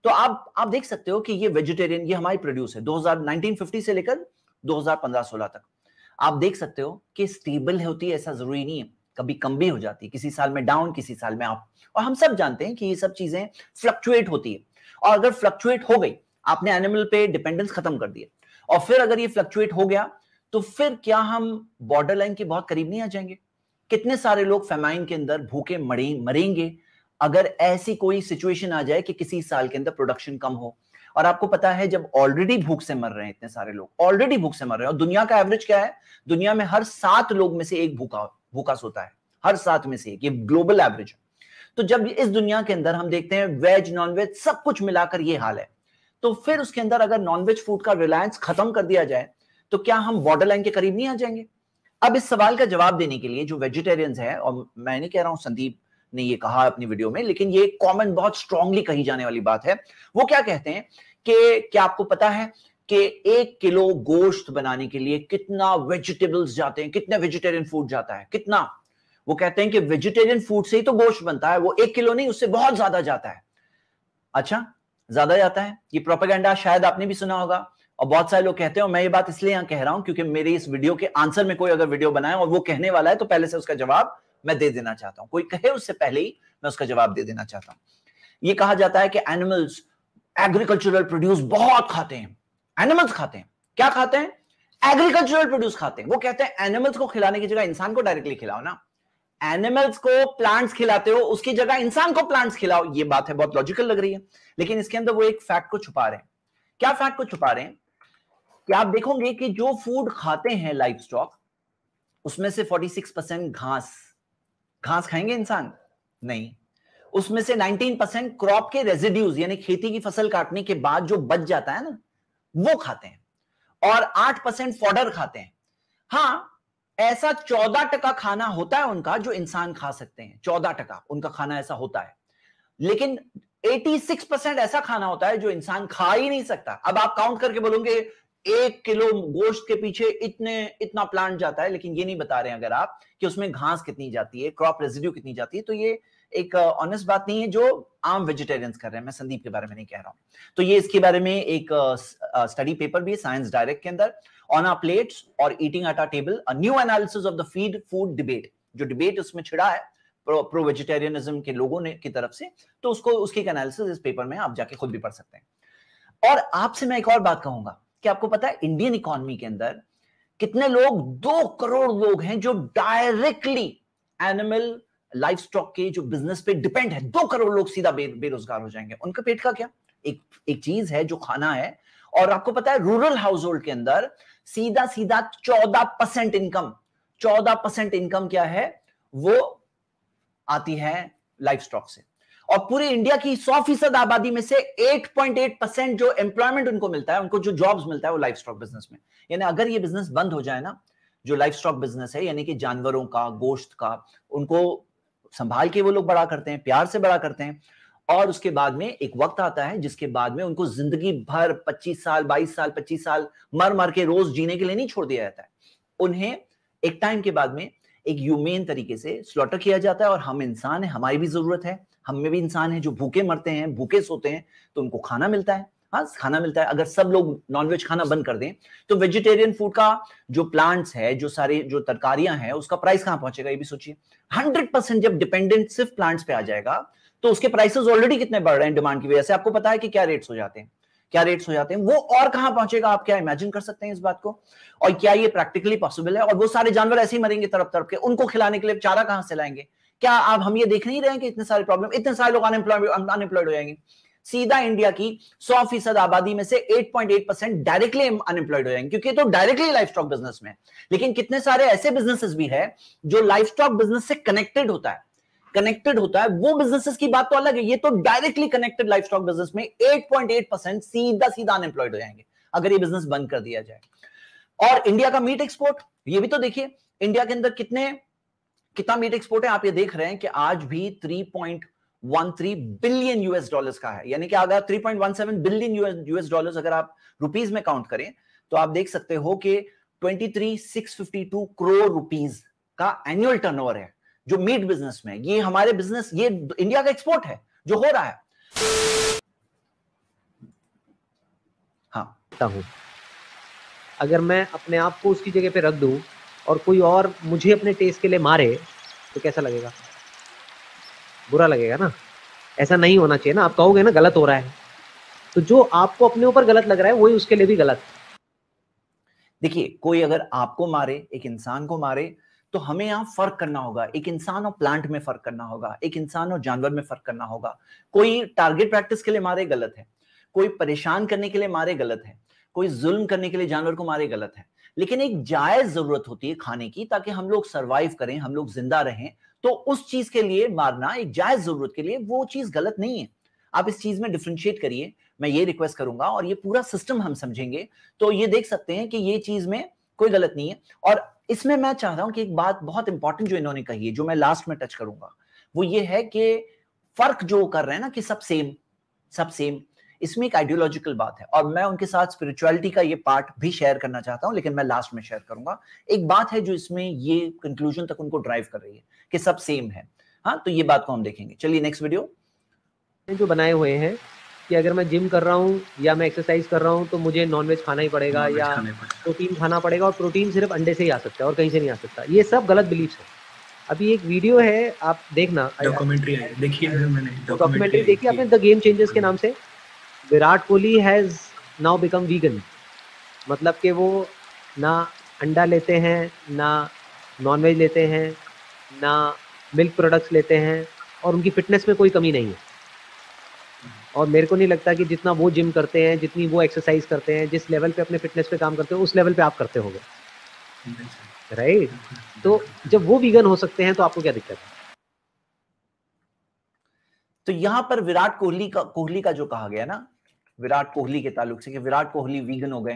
तो आप देख सकते हो कि ये वेजिटेरियन, ये हमारी प्रोड्यूस है 1950 से लेकर 2015-16 तक। आप देख सकते हो कि स्टेबल होती है, ऐसा जरूरी नहीं है, कभी कम भी हो जाती है, किसी साल में डाउन, किसी साल में अप। और हम सब जानते हैं कि ये सब चीजें फ्लक्चुएट होती है, और अगर फ्लक्चुएट हो गई, आपने एनिमल पे डिपेंडेंस खत्म कर दिया, और फिर अगर ये फ्लक्चुएट हो गया तो फिर क्या हम बॉर्डर लाइन के बहुत करीब नहीं आ जाएंगे? कितने सारे लोग फेमाइन के अंदर भूखे मरेंगे अगर ऐसी कोई सिचुएशन आ जाए कि किसी साल के अंदर प्रोडक्शन कम हो। और आपको पता है जब ऑलरेडी भूख से मर रहे हैं इतने सारे लोग, ऑलरेडी भूख से मर रहे हैं, और दुनिया का एवरेज क्या है, दुनिया में हर 7 लोग में से एक भूखा सोता है, हर 7 में से एक, ये ग्लोबल एवरेज है। तो जब इस दुनिया के अंदर हम देखते हैं वेज नॉन वेज सब कुछ मिलाकर ये हाल है, तो फिर उसके अंदर अगर नॉन वेज फूड का रिलायंस खत्म कर दिया जाए तो क्या हम बॉर्डर लाइन के करीब नहीं आ जाएंगे? अब इस सवाल का जवाब देने के लिए जो वेजिटेरियंस है, और मैं नहीं कह रहा हूं संदीप ने ये कहा अपनी वीडियो में, लेकिन ये कॉमन बहुत स्ट्रांगली कही जाने वाली बात है, वो क्या कहते हैं कि क्या आपको पता है कि 1 किलो गोश्त बनाने के लिए कितना वेजिटेबल्स जाते हैं, कितना वेजिटेरियन फूड जाता है, कितना? वो कहते हैं कि वेजिटेरियन फूड से ही तो गोश्त बनता है, वो 1 किलो नहीं, उससे बहुत ज्यादा जाता है। अच्छा, ज्यादा जाता है, ये प्रोपेगेंडा शायद आपने भी सुना होगा, और बहुत सारे लोग कहते हैं, और मैं ये बात इसलिए यहां कह रहा हूं क्योंकि मेरी इस वीडियो के आंसर में कोई अगर वीडियो बनाए और वो कहने वाला है तो पहले से उसका जवाब मैं दे देना चाहता हूं, कोई कहे उससे पहले ही मैं उसका जवाब दे देना चाहता हूं। ये कहा जाता है कि एनिमल्स एग्रीकल्चरल प्रोड्यूस बहुत खाते हैं, एनिमल्स खाते हैं, क्या खाते हैं? एग्रीकल्चरल प्रोड्यूस खाते हैं। वो कहते हैं एनिमल्स को खिलाने की जगह इंसान को डायरेक्टली खिलाओ ना, एनिमल्स को प्लांट्स खिलाते हो उसकी जगह इंसान को प्लांट्स खिलाओ। ये बात है, बहुत लॉजिकल लग रही है, लेकिन इसके अंदर वो एक फैक्ट को छुपा रहे हैं। क्या फैक्ट को छुपा रहे हैं कि आप देखोगे कि जो फूड खाते हैं लाइव स्टॉक, उसमें से 46% घास खाएंगे इंसान? नहीं। उसमें से 19% क्रॉप के रेजिड्यूज यानी खेती की फसल काटने के बाद जो बच जाता है ना, वो खाते हैं, और 8% फॉडर खाते हैं। हां, ऐसा 14% खाना होता है उनका जो इंसान खा सकते हैं, 14% उनका खाना ऐसा होता है, लेकिन 86% ऐसा खाना होता है जो इंसान खा ही नहीं सकता। अब आप काउंट करके बोलोगे 1 किलो गोश्त के पीछे इतना प्लांट जाता है, लेकिन ये नहीं बता रहे हैं अगर आप कि उसमें घास कितनी जाती है, क्रॉप रेजिड्यू कितनी जाती है। तो ये एक ऑनेस्ट बात नहीं है जो आम वेजिटेरियंस कर रहे हैं, मैं संदीप के बारे में नहीं कह रहा हूं। तो ये इसके बारे में एक स्टडी पेपर भी है साइंस डायरेक्ट के अंदर, ऑन आवर प्लेट्स और eating at our table, a new analysis of the feed food debate. जो डिबेट उसमें छिड़ा है प्रो वेजिटेरियनिज्म के लोगों ने की तरफ से, तो उसको उसकी एनालिसिस इस पेपर में आप जाके खुद भी पढ़ सकते हैं। और आपसे मैं एक और बात कहूंगा कि आपको पता है इंडियन इकोनॉमी के अंदर कितने लोग, 2 करोड़ लोग हैं जो डायरेक्टली एनिमल लाइफ स्टॉक के जो बिजनेस पे डिपेंड है। 2 करोड़ लोग सीधा बेरोजगार हो जाएंगे। उनका पेट का क्या, एक चीज है जो खाना है। और आपको पता है रूरल हाउस होल्ड के अंदर सीधा 14% इनकम, 14% इनकम क्या है, वो आती है लाइफ स्टॉक से। और पूरे इंडिया की 100% आबादी में से 8.8% जो एम्प्लॉयमेंट उनको मिलता है, उनको जो जॉब्स मिलता है, वो लाइफ स्टॉक बिजनेस में। यानी अगर ये बिजनेस बंद हो जाए ना, जो लाइफ स्टॉक बिजनेस है, यानी कि जानवरों का, गोश्त का, उनको संभाल के वो लोग बड़ा करते हैं, प्यार से बड़ा करते हैं, और उसके बाद में एक वक्त आता है जिसके बाद में उनको जिंदगी भर 25 साल 22 साल 25 साल मर मर के रोज जीने के लिए नहीं छोड़ दिया जाता है। उन्हें एक टाइम के बाद में एक ह्यूमेन तरीके से स्लॉटर किया जाता है। और हम इंसान है, हमारी भी जरूरत है, हम में भी इंसान है जो भूखे मरते हैं, भूखे सोते हैं, तो उनको खाना मिलता है। हाँ, खाना मिलता है। अगर सब लोग नॉनवेज खाना बंद कर दें तो वेजिटेरियन फूड का जो प्लांट्स है, जो सारे जो तरकारियां हैं, उसका प्राइस कहां पहुंचेगा, ये भी सोचिए। 100% जब डिपेंडेंट सिर्फ प्लांट्स पे आ जाएगा तो उसके प्राइसेस ऑलरेडी कितने बढ़ रहे हैं डिमांड की वजह से, आपको पता है कि क्या रेट्स हो जाते हैं, क्या रेट्स हो जाते हैं, वो और कहां पहुंचेगा, आप क्या इमेजिन कर सकते हैं इस बात को? और क्या ये प्रैक्टिकली पॉसिबल है? और वो सारे जानवर ऐसे ही मरेंगे तड़प तड़प के, उनको खिलाने के लिए चारा कहां से लाएंगे? क्या आप हम ये देख नहीं रहे हैं कि इतने सारे प्रॉब्लम, इतने सारे लोग अनएम्प्लॉयड हो जाएंगे? सीधा इंडिया की 100% आबादी में से 8.8% डायरेक्टली अनएम्प्लॉयड हो जाएंगे, क्योंकि तो डायरेक्टली लाइफ स्टॉक बिजनेस में। लेकिन कितने सारे ऐसे बिजनेसेस भी है जो लाइफ स्टॉक बिजनेस से कनेक्टेड होता है, वो बिजनेसेस की बात तो अलग है। ये तो directly connected life stock business में 8.8% सीधा अनएम्प्लॉयड हो जाएंगे अगर ये बिजनेस बंद कर दिया जाए। और इंडिया का मीट एक्सपोर्ट, ये भी तो देखिए इंडिया के अंदर कितना मीट एक्सपोर्ट है। आप ये देख रहे हैं कि आज भी 3.13 बिलियन यूएस डॉलर्स का है, यानी कि अगर 3.17 बिलियन यूएस डॉलर्स अगर आप रुपीस में काउंट करें तो आप देख सकते हो कि 23,652 करोड़ रुपीस का एनुअल टर्नओवर है जो मीट बिजनेस में। ये हमारे बिजनेस, ये इंडिया का एक्सपोर्ट है जो हो रहा है। हाँ, अगर मैं अपने आप को उसकी जगह पे रख दूं और कोई और मुझे अपने टेस्ट के लिए मारे तो कैसा लगेगा? बुरा लगेगा ना। ऐसा नहीं होना चाहिए ना। आप कहोगे ना गलत हो रहा है, तो जो आपको अपने ऊपर गलत लग रहा है वही उसके लिए भी गलत। देखिए, कोई अगर आपको मारे, एक इंसान को मारे, तो हमें यहां फर्क करना होगा। एक इंसान और प्लांट में फर्क करना होगा, एक इंसान और जानवर में फर्क करना होगा। कोई टारगेट प्रैक्टिस के लिए मारे, गलत है। कोई परेशान करने के लिए मारे, गलत है। कोई जुल्म करने के लिए जानवर को मारे, गलत है। लेकिन एक जायज जरूरत होती है खाने की, ताकि हम लोग सरवाइव करें, हम लोग जिंदा रहें। तो उस चीज के लिए मारना, एक जायज जरूरत के लिए, वो चीज गलत नहीं है। आप इस चीज में डिफरेंशिएट करिए, मैं ये रिक्वेस्ट करूंगा। और ये पूरा सिस्टम हम समझेंगे तो ये देख सकते हैं कि ये चीज में कोई गलत नहीं है। और इसमें मैं चाह रहा हूं कि एक बात बहुत इंपॉर्टेंट जो इन्होंने कही है, जो मैं लास्ट में टच करूंगा, वो ये है कि फर्क जो कर रहे हैं ना कि सब सेम, इसमें एक आइडियोलॉजिकल बात है। और मैं उनके साथ स्पिरिचुअलिटी का ये पार्ट भी शेयर करना चाहता हूं, लेकिन मैं लास्ट में शेयर करूंगा। एक बात है जो इसमें ये कंक्लूजन तक उनको ड्राइव कर रही है कि सब सेम है। हाँ, तो ये बात को हम देखेंगे। चलिए नेक्स्ट वीडियो। जो बनाए हुए हैं कि अगर मैं जिम कर रहा हूँ या मैं एक्सरसाइज कर रहा हूँ तो मुझे नॉनवेज खाना ही पड़ेगा या प्रोटीन खाना पड़ेगा, और प्रोटीन सिर्फ अंडे से ही आ सकता है और कहीं से नहीं आ सकता। ये सब गलत बिलीफ है। अभी एक वीडियो है, आप देखना, डॉक्यूमेंट्री देखी है मैंने, डॉक्यूमेंट्री देखी आपने द गेम चेंजर्स के नाम से। Virat Kohli has now become vegan, मतलब कि वो ना अंडा लेते हैं, ना नॉनवेज लेते हैं, ना मिल्क प्रोडक्ट्स लेते हैं, और उनकी फिटनेस में कोई कमी नहीं है। और मेरे को नहीं लगता कि जितना वो जिम करते हैं, जितनी वो एक्सरसाइज करते हैं, जिस लेवल पे अपने फिटनेस पे काम करते हो, उस लेवल पे आप करते होगे, राइट? तो जब वो वीगन हो सकते हैं तो आपको क्या दिक्कत है? तो यहां पर विराट कोहली का जो कहा गया ना, विराट कोहली के ताल्लुक से कि विराट कोहली वीगन हो गए।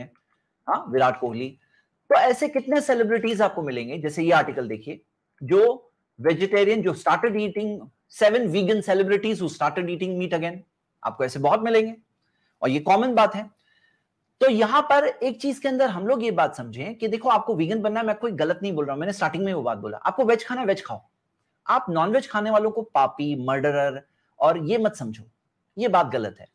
हाँ, विराट कोहली। तो ऐसे कितने सेलिब्रिटीज आपको मिलेंगे, जैसे ये आर्टिकल देखिए, जो वेजिटेरियन, जो started eating 7 vegan celebrities who started eating meat again. आपको ऐसे बहुत मिलेंगे और ये कॉमन बात है। तो यहां पर एक चीज के अंदर हम लोग ये बात समझें कि देखो, आपको वीगन बनना है, मैं कोई गलत नहीं बोल रहा हूं, मैंने स्टार्टिंग में वो बात बोला। आपको वेज खाना है, वेज खाओ। आप नॉनवेज खाने वालों को पापी, मर्डरर और ये मत समझो, ये बात गलत है,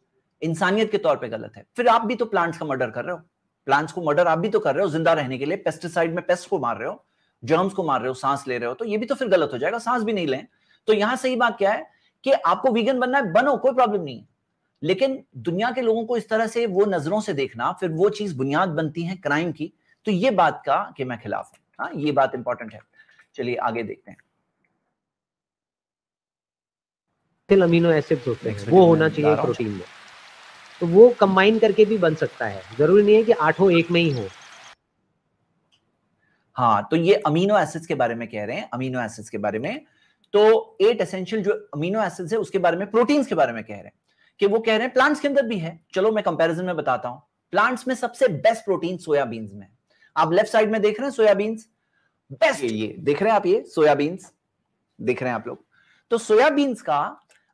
इंसानियत के तौर पे गलत है। फिर आप भी तो प्लांट्स का मर्डर कर रहे हो, प्लांट्स को मर्डर आप भी तो कर रहे हो जिंदा रहने के लिए। पेस्टिसाइड में पेस्ट को मार रहे हो, जर्म्स को मार रहे हो, सांस ले रहे हो, तो ये भी तो फिर गलत हो जाएगा। सांस भी नहीं लें तो यहां सही बात क्या है कि आपको वीगन बनना है, बनो, कोई प्रॉब्लम नहीं है, लेकिन दुनिया के लोगों को इस तरह से वो नजरों से देखना, फिर वो चीज बुनियाद बनती है क्राइम की, तो ये बात का कि मैं खिलाफ हूं। हाँ, ये बात इंपॉर्टेंट है। चलिए आगे देखते हैं। अमीनो एसिड्स होते हैं वो होना चाहिए प्रोटीन में, तो वो कंबाइन करके भी बन सकता है, जरूरी नहीं है कि 8 एक में ही हो। हाँ, तो ये अमीनो एसिड्स के बारे में कह रहे हैं, अमीनो एसिड्स के बारे में। तो 8 एसेंशियल जो अमीनो एसिड्स है उसके बारे में, प्रोटीन्स के बारे में कह रहे हैं कि वो कह रहे हैं प्लांट्स के अंदर भी है। चलो मैं कंपैरिजन में बताता हूं। प्लांट्स में सबसे बेस्ट प्रोटीन सोयाबीन्स में। आप लेफ्ट साइड में देख रहे हैं सोयाबीन्स, बेस्ट ये देख रहे हैं आप, ये सोयाबीन्स देख रहे हैं आप लोग। तो सोयाबीन्स का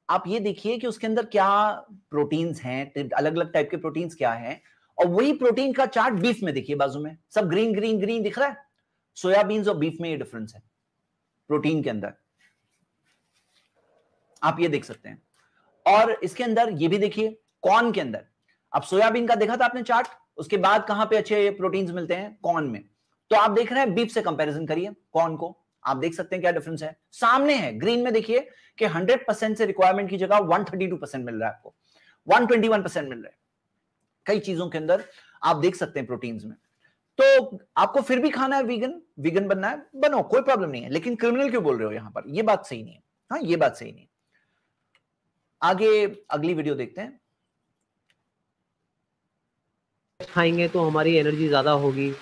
आप ये देखिए कि उसके अंदर क्या प्रोटीन्स हैं, अलग अलग टाइप के प्रोटीन्स क्या हैं, और वही प्रोटीन का चार्ट बीफ में देखिए, बाजू में सब ग्रीन ग्रीन ग्रीन दिख रहा है। सोयाबीन्स और बीफ में ये डिफरेंस है प्रोटीन के अंदर, आप ये देख सकते हैं। और इसके अंदर ये भी देखिए कॉर्न के अंदर, अब सोयाबीन का देखा था आपने चार्ट, उसके बाद कहां पे अच्छे प्रोटीन्स मिलते हैं, कॉर्न में। तो आप देख रहे हैं बीफ से कंपैरिजन करिए कॉर्न को, आप देख सकते हैं क्या डिफरेंस है, सामने है ग्रीन में। देखिए कि 100% से रिक्वायरमेंट की जगह 132% मिल रहा है आपको, 121% मिल रहा है कई चीजों के अंदर, आप देख सकते हैं प्रोटीन्स में। तो आपको फिर भी खाना है वीगन, वीगन बनना है, बनो, कोई प्रॉब्लम नहीं है, लेकिन क्रिमिनल क्यों बोल रहे हो यहां पर, ये बात सही नहीं है। हाँ, ये बात सही नहीं है। आगे अगली वीडियो देखते हैं। खाएंगे तो हमारी एनर्जी ज़्यादा होगी,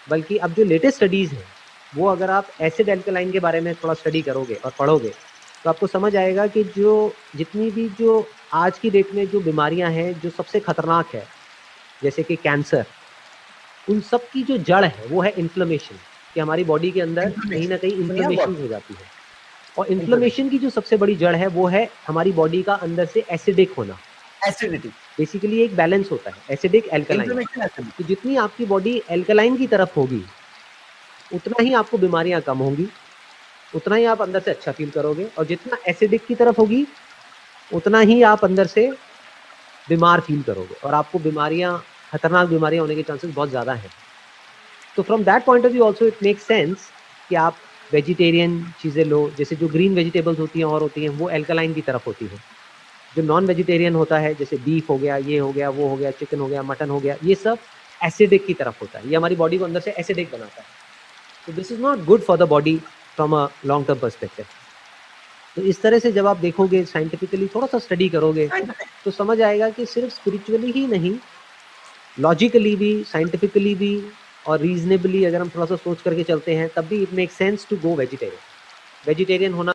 बल्कि अब जो लेटेस्ट स्टडीज़ हैं वो अगर आप एसिड एल्कलाइन के बारे में थोड़ा स्टडी करोगे और पढ़ोगे तो आपको समझ आएगा कि जो जितनी भी जो आज की डेट में जो बीमारियां हैं जो सबसे खतरनाक है, जैसे कि कैंसर, उन सब की जो जड़ है वो है इन्फ्लेमेशन, कि हमारी बॉडी के अंदर कहीं ना कहीं इन्फ्लेमेशन हो जाती है। और इन्फ्लेमेशन की जो सबसे बड़ी जड़ है वो है हमारी बॉडी का अंदर से एसिडिक होना, एसिडिटी। बेसिकली एक बैलेंस होता है एसिडिक एल्कलाइन। तो जितनी आपकी बॉडी एल्कलाइन की तरफ होगी उतना ही आपको बीमारियां कम होंगी, उतना ही आप अंदर से अच्छा फील करोगे, और जितना एसिडिक की तरफ होगी उतना ही आप अंदर से बीमार फील करोगे, और आपको बीमारियां, खतरनाक बीमारियां होने के चांसेस बहुत ज़्यादा हैं। तो from that point of view also it make sense कि आप वेजिटेरियन चीज़ें लो, जैसे जो ग्रीन वेजिटेबल्स होती हैं और होती हैं वो एल्कलाइन की तरफ होती हैं। जो नॉन वेजिटेरियन होता है जैसे बीफ हो गया, ये हो गया, वो हो गया, चिकन हो गया, मटन हो गया, ये सब एसिडिक की तरफ होता है, ये हमारी बॉडी को अंदर से एसिडिक बनाता है। तो this is not good for the body from a long term perspective. तो इस तरह से जब आप देखोगे, साइंटिफिकली थोड़ा सा स्टडी करोगे तो समझ आएगा कि सिर्फ स्पिरिचुअली ही नहीं, लॉजिकली भी, साइंटिफिकली भी और रीजनेबली अगर हम थोड़ा सा सोच करके चलते हैं तब भी it make sense to go vegetarian. Vegetarian होना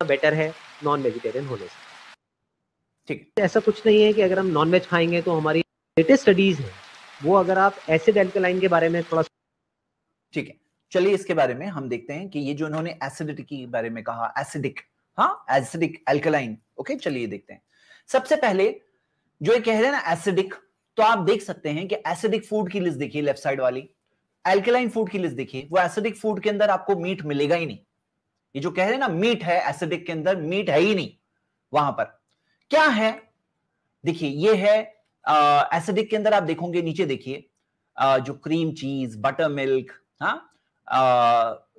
बेटर है नॉन वेजिटेरियन होने से। ठीक, ऐसा कुछ नहीं है कि अगर हम नॉन वेज खाएंगे तो हमारी लेटेस्ट स्टडीज है वो, अगर आप एसिड एल्कलाइन के बारे में थोड़ा, ठीक है। चलिए इसके बारे में हम देखते हैं कि ये जो इन्होंने एसिडिटी के बारे में कहा, एसिडिक, हाँ एसिडिक एल्कलाइन, ओके चलिए देखते हैं। सबसे पहले जो ये कह रहे हैं ना एसिडिक, तो आप देख सकते हैं कि एसिडिक फूड की लिस्ट देखिए लेफ्ट साइड वाली, एल्कलाइन फूड की लिस्ट देखिए, वो एसिडिक फूड के अंदर आपको मीट मिलेगा ही नहीं। ये जो कह रहे हैं ना मीट है एसिडिक के अंदर, मीट है ही नहीं वहां पर। क्या है, देखिए ये है एसिडिक के अंदर, आप देखोगे नीचे देखिए जो क्रीम चीज, बटर मिल्क, हाँ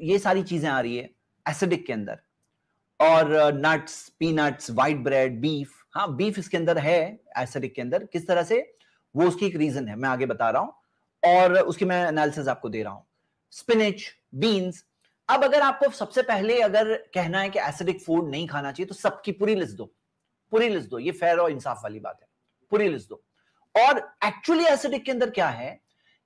ये सारी चीजें आ रही है एसिडिक के अंदर, और nuts, peanuts, white bread, beef, हाँ बीफ इसके अंदर है एसिडिक के अंदर। किस तरह से, वो उसकी एक रीजन है, मैं आगे बता रहा हूं और उसकी मैं एनालिसिस आपको दे रहा हूं। Spinach, beans. अब अगर आपको सबसे पहले अगर कहना है कि एसिडिक फूड नहीं खाना चाहिए तो सबकी पूरी लिस्ट दो, पूरी लिस्ट दो, ये फेयर और इंसाफ वाली बात है, पूरी लिस्ट दो। और एक्चुअली एसिडिक के अंदर क्या है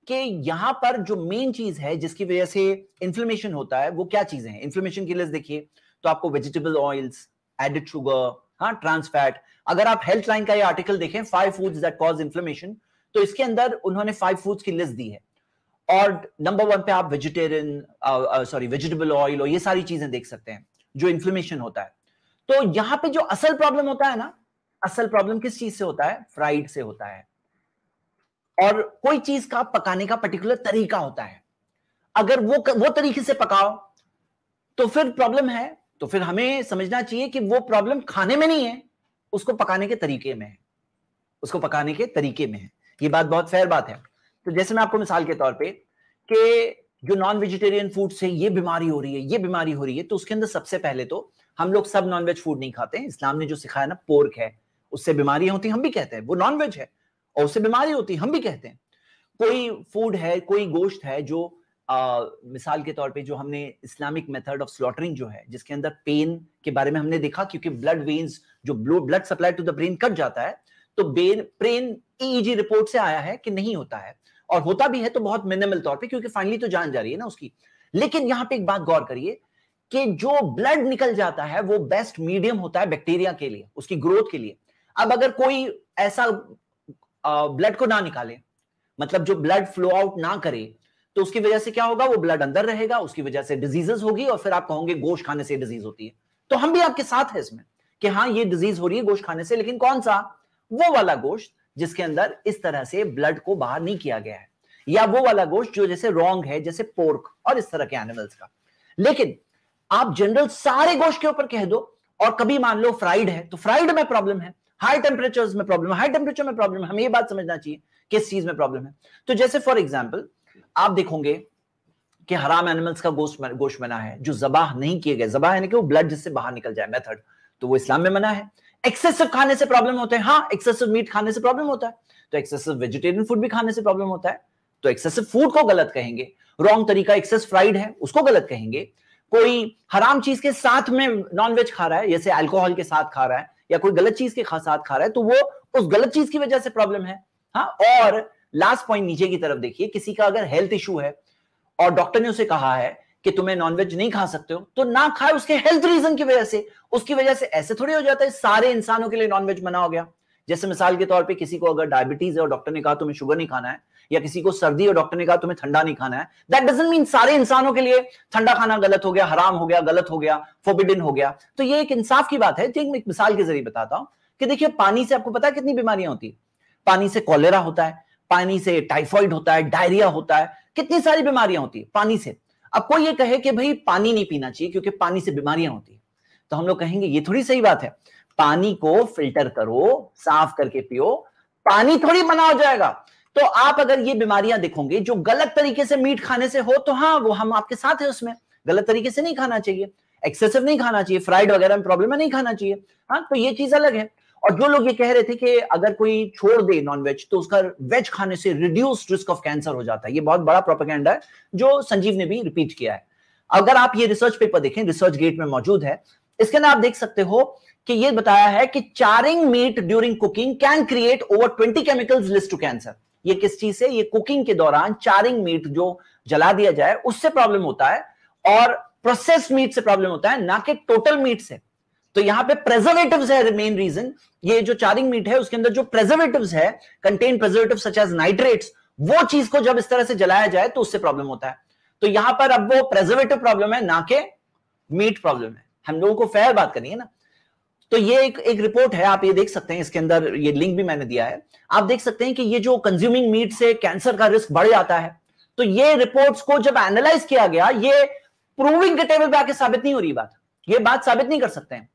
कि यहां पर जो मेन चीज है जिसकी वजह से इंफ्लेमेशन होता है वो क्या चीजें हैं, इंफ्लेमेशन की लिस्ट देखिए तो आपको वेजिटेबल ऑयल्स, एडेड शुगर, हाँ ट्रांस फैट। अगर आप हेल्थ लाइन का ये आर्टिकल देखें 5 फूड्स दैट कॉज इंफ्लेमेशन, तो इसके अंदर उन्होंने 5 फूड्स की लिस्ट दी है, और नंबर 1 पे आप वेजिटेबल ऑयल और ये सारी चीजें देख सकते हैं जो इंफ्लेमेशन होता है। तो यहां पे जो असल प्रॉब्लम होता है ना, असल प्रॉब्लम किस चीज से होता है, फ्राइड से होता है। और कोई चीज का पकाने का पर्टिकुलर तरीका होता है, अगर वो तरीके से पकाओ तो फिर प्रॉब्लम है। तो फिर हमें समझना चाहिए कि वो प्रॉब्लम खाने में नहीं है, उसको पकाने के तरीके में है, उसको पकाने के तरीके में है। ये बात बहुत फेयर बात है। तो जैसे मैं आपको मिसाल के तौर पे कि जो नॉन वेजिटेरियन फूड से ये बीमारी हो रही है, ये बीमारी हो रही है, तो उसके अंदर सबसे पहले तो हम लोग सब नॉन वेज फूड नहीं खाते हैं। इस्लाम ने जो सिखाया ना, पोर्क है, उससे बीमारियां होती, हम भी कहते हैं वो नॉन वेज है, और उससे बीमारी होती, हम भी कहते हैं। कोई फूड है, कोई गोश्त है जो मिसाल के तौर पे जो हमने इस्लामिक मेथड ऑफ स्लॉटरिंग जो है, जिसके अंदर पेन के बारे में हमने देखा, क्योंकि ब्लड वेन्स जो blood supply to the brain cut जाता है, तो ब्रेन ईईजी रिपोर्ट से आया है कि नहीं होता है, और होता भी है तो बहुत मिनिमल तौर पे, क्योंकि फाइनली तो जान जा रही है ना उसकी। लेकिन यहां पे एक बात गौर करिए कि जो ब्लड निकल जाता है वो बेस्ट मीडियम होता है बैक्टीरिया के लिए, उसकी ग्रोथ के लिए। अब अगर कोई ऐसा ब्लड को ना निकाले, मतलब जो ब्लड फ्लो आउट ना करे, तो उसकी वजह से क्या होगा, वो ब्लड अंदर रहेगा, उसकी वजह से डिजीजेस होगी, और फिर आप कहोगे गोश्त खाने से डिजीज होती है। तो हम भी आपके साथ है इसमें कि हाँ ये डिजीज हो रही है गोश्त खाने से, लेकिन कौन सा? वो वाला गोश्त जिसके अंदर इस तरह से ब्लड को बाहर नहीं किया गया है, या वो वाला गोश्त जो जैसे रॉन्ग है, जैसे पोर्क और इस तरह के एनिमल्स का। लेकिन आप जनरल सारे गोश्त के ऊपर कह दो, और कभी मान लो फ्राइड है, तो फ्राइड में प्रॉब्लम है, हाई टेम्परेचर में प्रॉब्लम है, हाई टेम्परेचर में प्रॉब्लम है। हमें ये बात समझना चाहिए किस चीज में प्रॉब्लम है। तो जैसे फॉर एग्जाम्पल आप देखोगे कि हराम एनिमल्स का गोश्त बना है जो जबाह नहीं किए गए, जबाह यानी कि वो ब्लड जिससे बाहर निकल जाए मेथड, तो वो इस्लाम में मना है। एक्सेसिव खाने से प्रॉब्लम होता है, हाँ एक्सेसिव मीट खाने से प्रॉब्लम होता है, तो एक्सेसिव वेजिटेरियन फूड भी खाने से प्रॉब्लम होता है, तो एक्सेसिव फूड को गलत कहेंगे। रॉन्ग तरीका एक्सेस फ्राइड है, उसको गलत कहेंगे। कोई हराम चीज के साथ में नॉनवेज खा रहा है, जैसे अल्कोहल के साथ खा रहा है, या कोई गलत चीज के साथ खा रहा है, तो वो उस गलत चीज की वजह से प्रॉब्लम है। हाँ, और लास्ट पॉइंट नीचे की तरफ देखिए, किसी का अगर हेल्थ इशू है और डॉक्टर ने उसे कहा है कि तुम्हें नॉनवेज नहीं खा सकते हो, तो ना खाए उसके हेल्थ रीजन की वजह से। उसकी वजह से ऐसे थोड़ी हो जाता है सारे इंसानों के लिए नॉनवेज मना हो गया। जैसे मिसाल के तौर पे किसी को अगर डायबिटीज है और डॉक्टर ने कहा तुम्हें शुगर नहीं खाना है, या किसी को सर्दी और डॉक्टर ने कहा तुम्हें ठंडा नहीं खाना है, दैट डजंट मीन सारे इंसानों के लिए ठंडा खाना गलत हो गया, हराम हो गया, गलत हो गया, फोरबिडन हो गया। तो ये एक इंसाफ की बात है। मैं एक मिसाल के जरिए बताता हूं कि देखिए, पानी से आपको पता है कितनी बीमारियां होती है। पानी से कॉलेरा होता है, पानी से टाइफॉइड होता है, डायरिया होता है, कितनी सारी बीमारियां होती है पानी से। अब कोई ये कहे कि भाई पानी नहीं पीना चाहिए क्योंकि पानी से बीमारियां होती है, तो हम लोग कहेंगे ये थोड़ी सही बात है। पानी को फिल्टर करो, साफ करके पियो, पानी थोड़ी मना हो जाएगा। तो आप अगर ये बीमारियां देखोगे जो गलत तरीके से मीट खाने से हो, तो हाँ वो हम आपके साथ है उसमें, गलत तरीके से नहीं खाना चाहिए, एक्सेसिव नहीं खाना चाहिए, फ्राइड वगैरह में प्रॉब्लम है, नहीं खाना चाहिए। हाँ, तो ये चीज अलग है। और जो लोग ये कह रहे थे कि अगर कोई छोड़ दे नॉनवेज तो उसका वेज खाने से रिड्यूस्ड रिस्क ऑफ कैंसर हो जाता है, ये बहुत बड़ा प्रोपेगेंडा है जो संजीव ने भी रिपीट किया है। अगर आप ये रिसर्च पेपर देखें, रिसर्च गेट में मौजूद है, इसके अंदर आप देख सकते हो कि ये बताया है कि charring meat during cooking can create over 20 chemicals linked to cancer. ये किस चीज से? ये कुकिंग के दौरान चारिंग मीट जो जला दिया जाए उससे प्रॉब्लम होता है, और प्रोसेस्ड मीट से प्रॉब्लम होता है, ना कि टोटल मीट से। तो यहां पे प्रेजर्वेटिव्स है मेन रीजन। ये जो चारिंग मीट है उसके अंदर जो प्रेजर्वेटिव्स है, contain preservatives such as nitrates, वो चीज को जब इस तरह से जलाया जाए तो उससे प्रॉब्लम होता है। तो यहां पर अब वो प्रेजर्वेटिव प्रॉब्लम है, ना कि मीट प्रॉब्लम है। हम लोगों को फेयर बात करनी है ना। तो ये एक रिपोर्ट है, आप ये देख सकते हैं, इसके अंदर ये लिंक भी मैंने दिया है। आप देख सकते हैं कि ये जो कंज्यूमिंग मीट से कैंसर का रिस्क बढ़ जाता है, तो ये रिपोर्ट्स को जब एनालाइज किया गया, ये प्रूविंग के टेबल पे आके साबित नहीं हो रही बात, ये बात साबित नहीं कर सकते हैं।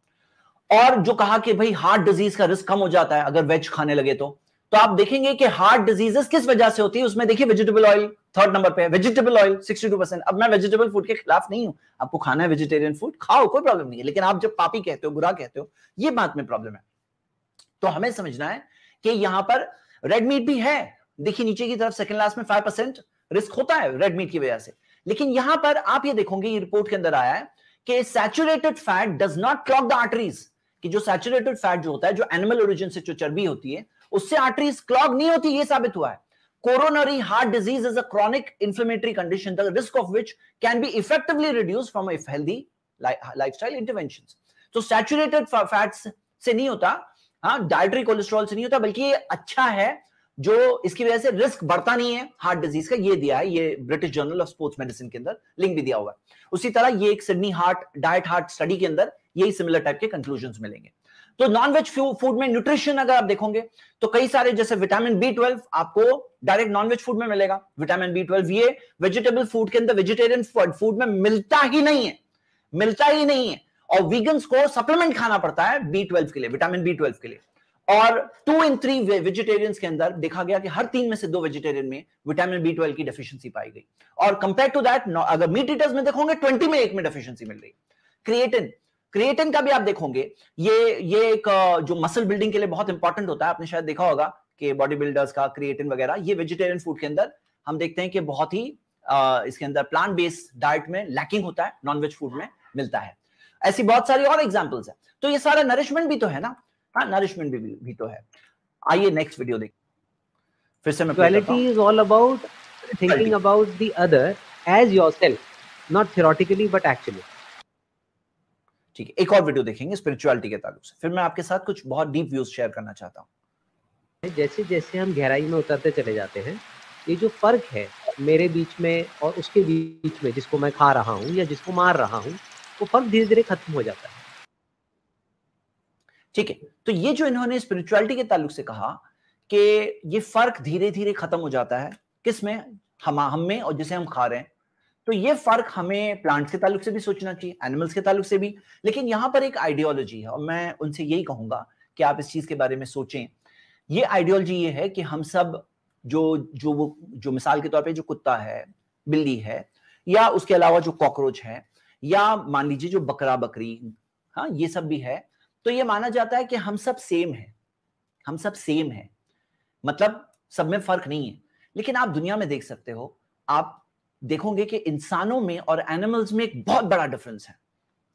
और जो कहा कि भाई हार्ट डिजीज का रिस्क कम हो जाता है अगर वेज खाने लगे तो आप देखेंगे कि हार्ट डिजीजेस किस वजह से होती है। उसमें देखिए वेजिटेबल ऑयल थर्ड नंबर पे है, वेजिटेबल ऑयल 62%। अब मैं वेजिटेबल फूड के खिलाफ नहीं हूं, आपको खाना है वेजिटेरियन फूड खाओ, कोई प्रॉब्लम नहीं है, लेकिन आप जब पापी कहते हो, बुरा कहते हो, ये बात में प्रॉब्लम है। तो हमें समझना है कि यहां पर रेड मीट भी है, देखिए नीचे की तरफ सेकंड लास्ट में 5% रिस्क होता है रेड मीट की वजह से। लेकिन यहां पर आप ये देखोगे, ये रिपोर्ट के अंदर आया है कि saturated fat does not clog the arteries, कि जो सैचुरेटेड फैट जो होता है, जो एनिमल ओरिजिन से जो चर्बी होती है, उससे आर्टरीज क्लॉग नहीं होती, ये साबित हुआ है। Coronary heart disease is a chronic inflammatory condition, the risk of which can be effectively reduced from a healthy lifestyle interventions. तो सैचुरेटेड फैट्स से नहीं होता, हाँ, डाइटरी कोलेस्ट्रॉल से नहीं होता, बल्कि ये अच्छा है जो इसकी वजह से रिस्क बढ़ता नहीं है हार्ट डिजीज का। ये दिया है, ये British journal of sports medicine के अंदर लिंक भी दिया हुआ है। उसी तरह ये एक सिडनी डाइट हार्ट स्टडी के अंदर यही सिमिलर टाइप के कंक्लूजन्स मिलेंगे। तो नॉनवेज फूड में न्यूट्रिशन अगर आप देखोगे तो कई सारे, जैसे विटामिन B12 आपको डायरेक्ट नॉनवेज फूड में मिलेगा। विटामिन B12 ये वेजिटेबल फूड के अंदर, वेजिटेरियन फूड में मिलता ही नहीं है, और वीगन्स को सप्लीमेंट खाना पड़ता है B12 के लिए, विटामिन B12 के लिए। और 2 in 3 वेजिटेरियंस के अंदर देखा गया कि हर 3 में से 2 वेजिटेरियन में विटामिन B12 की डेफिशिएंसी पाई गई। और कंपेयर टू दैट अगर मीट ईटर्स में देखोगे 20 में 1 में डेफिशिएंसी मिल रही। क्रिएटिन का भी आप देखोगे, ये एक जो मसल बिल्डिंग के लिए बहुत इंपॉर्टेंट होता है, आपने शायद देखा होगा कि बॉडी बिल्डर्स का क्रिएटिन वगैरह, ये वेजिटेरियन फूड के अंदर हम देखते हैं कि बहुत ही इसके अंदर प्लांट बेस्ड डाइट में लैकिंग होता है, नॉनवेज फूड में मिलता है। ऐसी बहुत सारी और एग्जांपल्स है। तो ये सारा नरिशमेंट भी तो है ना, हाँ नरिशमेंट भी तो है। आइए नेक्स्ट वीडियो देखिए। फिर से मैं spirituality is all about thinking about the other as yourself, not theoretically but actually. ठीक है, एक और वीडियो देखेंगे स्पिरिचुअलिटी के ताल्लुक से, फिर मैं आपके साथ कुछ बहुत डीप व्यूज शेयर करना चाहता हूँ। जैसे जैसे हम गहराई में उतरते चले जाते हैं, ये जो फर्क है मेरे बीच में और उसके बीच में, जिसको मैं खा रहा हूँ या जिसको मार रहा हूँ, वो फर्क धीरे धीरे खत्म हो जाता है। ठीक है, तो ये जो इन्होंने स्पिरिचुअलिटी के ताल्लुक से कहा कि ये फर्क धीरे धीरे खत्म हो जाता है, किसमें? हम में और जिसे हम खा रहे हैं। तो ये फर्क हमें प्लांट्स के ताल्लुक से भी सोचना चाहिए, एनिमल्स के ताल्लुक से भी। लेकिन यहां पर एक आइडियोलॉजी है और मैं उनसे यही कहूंगा कि आप इस चीज के बारे में सोचें। ये आइडियोलॉजी ये है कि हम सब जो मिसाल के तौर पे जो कुत्ता है, बिल्ली है, या उसके अलावा जो कॉकरोच है, या मान लीजिए जो बकरा बकरी, हाँ ये सब भी है, तो ये माना जाता है कि हम सब सेम है, हम सब सेम है, मतलब सब में फर्क नहीं है। लेकिन आप दुनिया में देख सकते हो, आप देखोगे कि इंसानों में और एनिमल्स में एक बहुत बड़ा डिफरेंस है।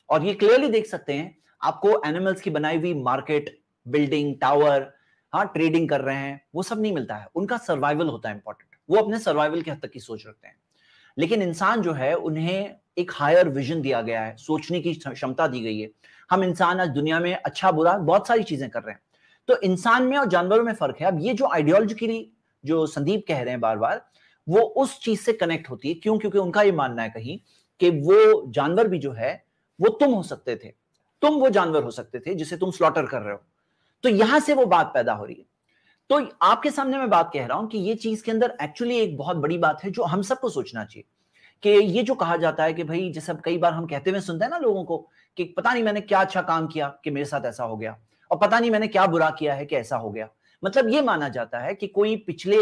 और ये क्लियरली देख सकते हैं, आपको एनिमल्स की बनाई हुई मार्केट, बिल्डिंग, टावर, हाँ ट्रेडिंग कर रहे हैं, वो सब नहीं मिलता है। उनका सर्वाइवल होता है इंपॉर्टेंट, वो अपने सर्वाइवल के हद तक की सोच रखते हैं। लेकिन इंसान जो है, उन्हें एक हायर विजन दिया गया है, सोचने की क्षमता दी गई है। हम इंसान आज दुनिया में अच्छा बुरा बहुत सारी चीजें कर रहे हैं। तो इंसान में और जानवरों में फर्क है। अब ये जो आइडियोलॉजिकली जो संदीप कह रहे हैं बार बार, वो उस चीज से कनेक्ट होती है। क्यों? क्योंकि उनका ये मानना है कहीं कि वो जानवर भी जो है वो तुम हो सकते थे, तुम वो जानवर हो सकते थे जिसे तुम स्लॉटर कर रहे हो। तो यहां से वो बात पैदा हो रही है। तो आपके सामने मैं बात कह रहा हूं कि ये चीज के अंदर एक्चुअली एक बहुत बड़ी बात है जो हम सबको सोचना चाहिए कि ये जो कहा जाता है कि भाई, जैसे कई बार हम कहते हुए सुनते हैं ना लोगों को कि पता नहीं मैंने क्या अच्छा काम किया कि मेरे साथ ऐसा हो गया, और पता नहीं मैंने क्या बुरा किया है कि ऐसा हो गया। मतलब ये माना जाता है कि कोई पिछले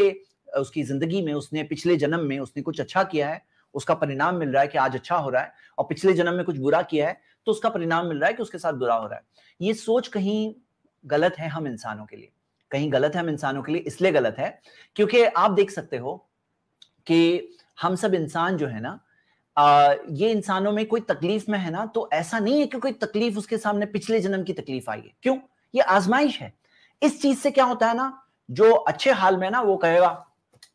उसकी जिंदगी में, उसने पिछले जन्म में उसने कुछ अच्छा किया है, उसका परिणाम मिल रहा है कि आज अच्छा हो रहा है, और पिछले जन्म में कुछ बुरा किया है तो उसका परिणाम मिल रहा है कि उसके साथ बुरा हो रहा है। ये सोच कहीं गलत है हम इंसानों के लिए, कहीं गलत है हम इंसानों के लिए। इसलिए गलत है क्योंकि आप देख सकते हो कि हम सब इंसान जो है ना, ये इंसानों में कोई तकलीफ में है ना, तो ऐसा नहीं है कि कोई तकलीफ उसके सामने पिछले जन्म की तकलीफ आई है। क्यों? ये आजमाइश है। इस चीज से क्या होता है ना, जो अच्छे हाल में ना वो कहेगा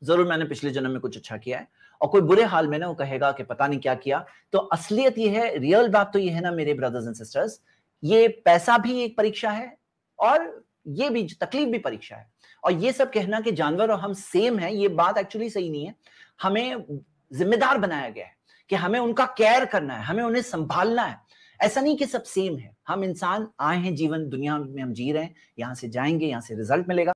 जरूर मैंने पिछले जन्म में कुछ अच्छा किया है, और कोई बुरे हाल में ना वो कहेगा कि पता नहीं क्या किया। तो असलियत ये है, रियल बात तो ये है ना मेरे ब्रदर्स एंड सिस्टर्स, ये पैसा भी एक परीक्षा है और ये भी तकलीफ भी परीक्षा है। और ये सब कहना कि जानवर और हम सेम हैं, ये बात एक्चुअली सही नहीं है। हमें जिम्मेदार बनाया गया है कि हमें उनका केयर करना है, हमें उन्हें संभालना है। ऐसा नहीं कि सब सेम है। हम इंसान आए हैं जीवन दुनिया में, हम जी रहे हैं, यहां से जाएंगे, यहां से रिजल्ट मिलेगा।